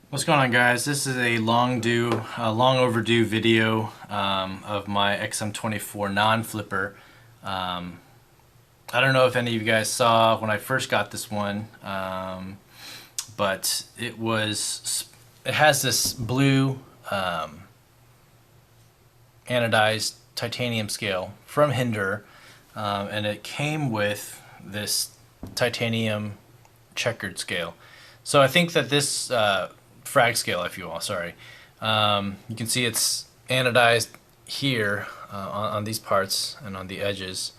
What's going on, guys? This is a long overdue video of my XM24 non-flipper. I don't know if any of you guys saw when I first got this one, but it has this blue anodized titanium scale from Hinderer, and it came with this titanium checkered scale. So I think that this frag scale, if you will, sorry, you can see it's anodized here on these parts and on the edges.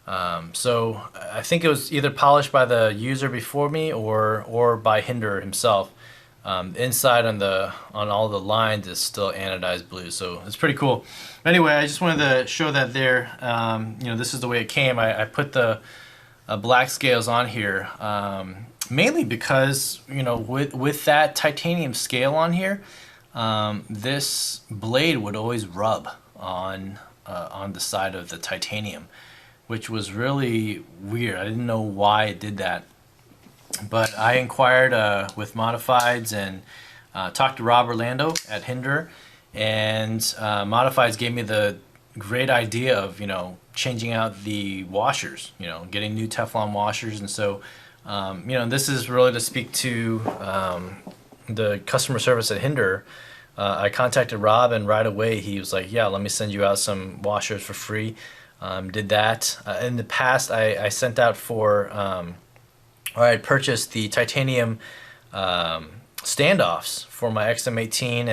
So I think it was either polished by the user before me or by Hinderer himself. Inside on all the lines is still anodized blue, so it's pretty cool. Anyway, I just wanted to show that there. This is the way it came. I put the black scales on here, mainly because with that titanium scale on here, this blade would always rub on the side of the titanium, which was really weird. I didn't know why it did that. But I inquired with Modifiedz and talked to Rob Orlando at Hinderer, and Modifiedz gave me the great idea of changing out the washers, getting new Teflon washers. And so this is really to speak to the customer service at Hinderer. I contacted Rob, and right away he was like, yeah, let me send you out some washers for free. Did that. In the past, I sent out I had purchased the titanium standoffs for my XM18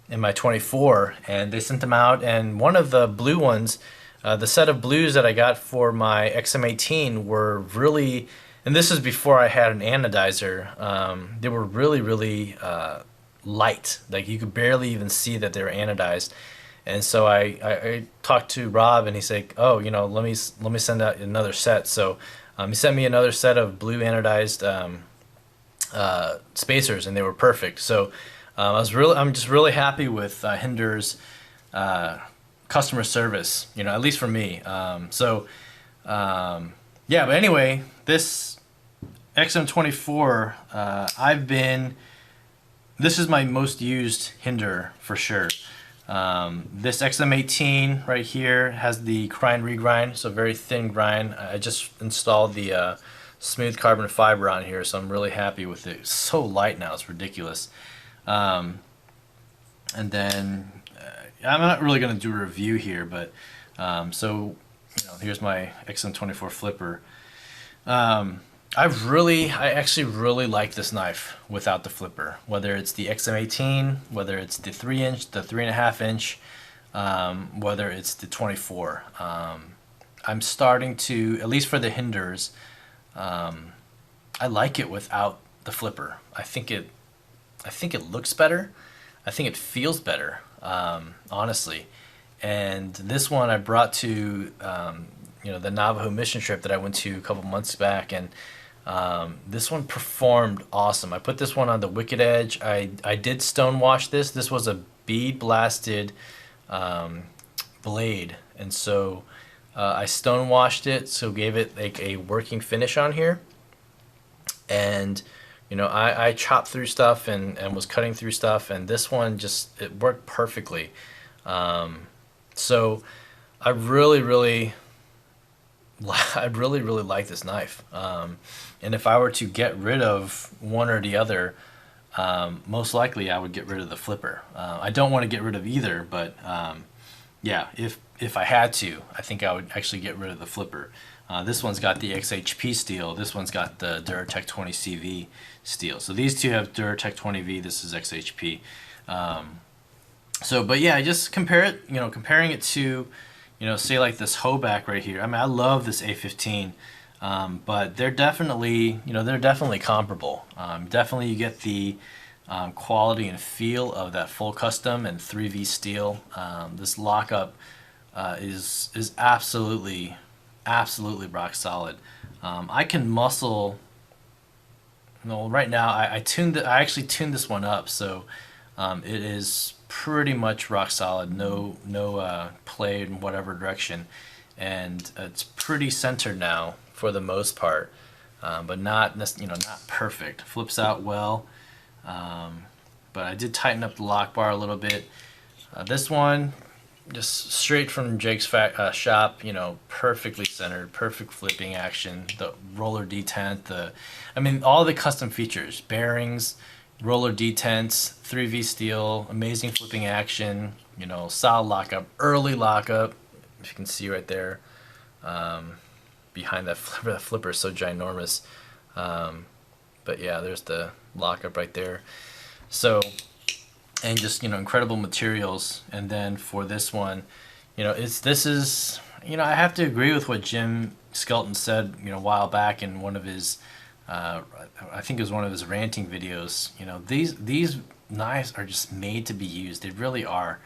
and my 24, and they sent them out. And one of the blue ones, the set of blues that I got for my XM18 were really, and this is before I had an anodizer, they were really light. Like you could barely even see that they were anodized. And so I talked to Rob, and he said, oh, let me send out another set. So he sent me another set of blue anodized spacers, and they were perfect. So I'm just really happy with Hinderer's customer service, at least for me. Yeah, but anyway, this XM24, this is my most used Hinderer for sure. This XM18 right here has the grind regrind, so very thin grind. I just installed the smooth carbon fiber on here, so I'm really happy with it. It's so light now, it's ridiculous. And then I'm not really going to do a review here, but here's my XM24 flipper. I actually really like this knife without the flipper. Whether it's the XM18, whether it's the 3-inch, the 3.5-inch, whether it's the 24. I'm starting to, at least for the Hinderers, I like it without the flipper. I think it looks better. I think it feels better, honestly. And this one I brought to the Navajo mission trip that I went to a couple months back, and this one performed awesome. I put this one on the Wicked Edge. I did stonewash this. This was a bead blasted blade, and so I stonewashed it, so gave it like a working finish on here. And I chopped through stuff and was cutting through stuff, and this one it worked perfectly. So I really like this knife. And if I were to get rid of one or the other, most likely I would get rid of the flipper. I don't want to get rid of either, but yeah, if I had to, I think I would actually get rid of the flipper. This one's got the XHP steel. This one's got the Duratec 20CV steel. So these two have Duratec 20V. This is XHP. But yeah, just comparing it to, say like this Hoback right here. I mean, I love this A15, but they're definitely comparable. Definitely you get the quality and feel of that full custom and 3V steel. This lockup is absolutely rock solid. I can muscle. Right now I actually tuned this one up, so it is pretty much rock solid. No play in whatever direction, and it's pretty centered now for the most part. but not not perfect. Flips out well, but I did tighten up the lock bar a little bit. This one, just straight from Jake's shop, perfectly centered, perfect flipping action, the roller detent, I mean, all the custom features, bearings, roller detents, 3V steel, amazing flipping action, solid lockup, early lockup, if you can see right there, behind that flipper is so ginormous. But yeah, there's the lockup right there. So, and just incredible materials. And then for this one, I have to agree with what Jim Skelton said a while back in one of his I think it was one of his ranting videos. These knives are just made to be used. They really are.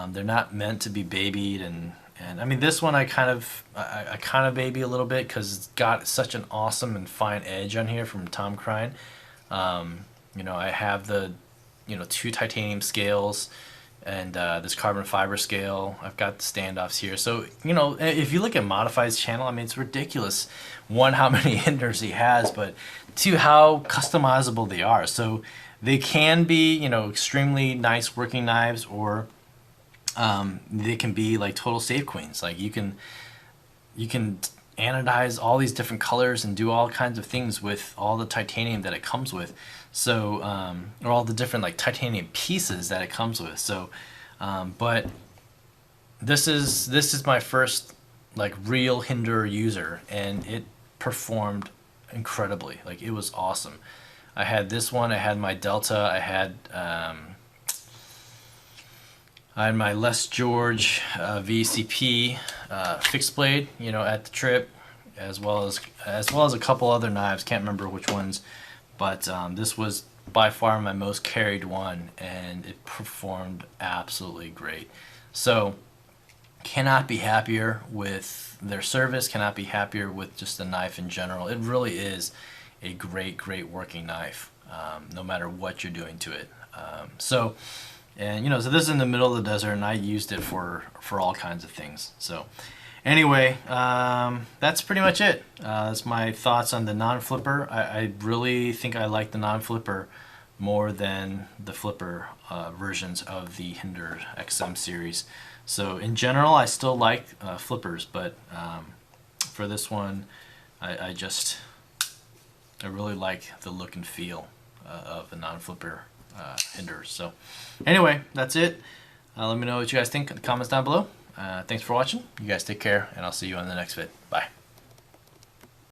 They're not meant to be babied, and I mean, this one I kind of baby a little bit because it's got such an awesome and fine edge on here from Tom Crine. I have the 2 titanium scales and this carbon fiber scale. I've got the standoffs here. So, if you look at Modified's channel, I mean, it's ridiculous. One, how many hinders he has, but 2, how customizable they are. So they can be, extremely nice working knives, or they can be like total save queens. Like you can anodize all these different colors and do all kinds of things with all the titanium that it comes with. So, or all the different like titanium pieces that it comes with. So, but this is my first like real Hinderer user, and it performed incredibly. Like, it was awesome. I had this one, I had my Delta, I had my Les George VCP fixed blade, at the trip, as well as a couple other knives. Can't remember which ones, but this was by far my most carried one, and it performed absolutely great. So, cannot be happier with their service. Cannot be happier with just the knife in general. It really is a great working knife, no matter what you're doing to it. So this is in the middle of the desert, and I used it for all kinds of things. So anyway, that's pretty much it. That's my thoughts on the non-flipper. I really think I like the non-flipper more than the flipper versions of the Hinderer XM series. So in general, I still like flippers, but for this one, I really like the look and feel of the non-flipper Hinderers. So anyway, that's it. Let me know what you guys think in the comments down below. Thanks for watching. You guys take care, and I'll see you on the next vid. Bye.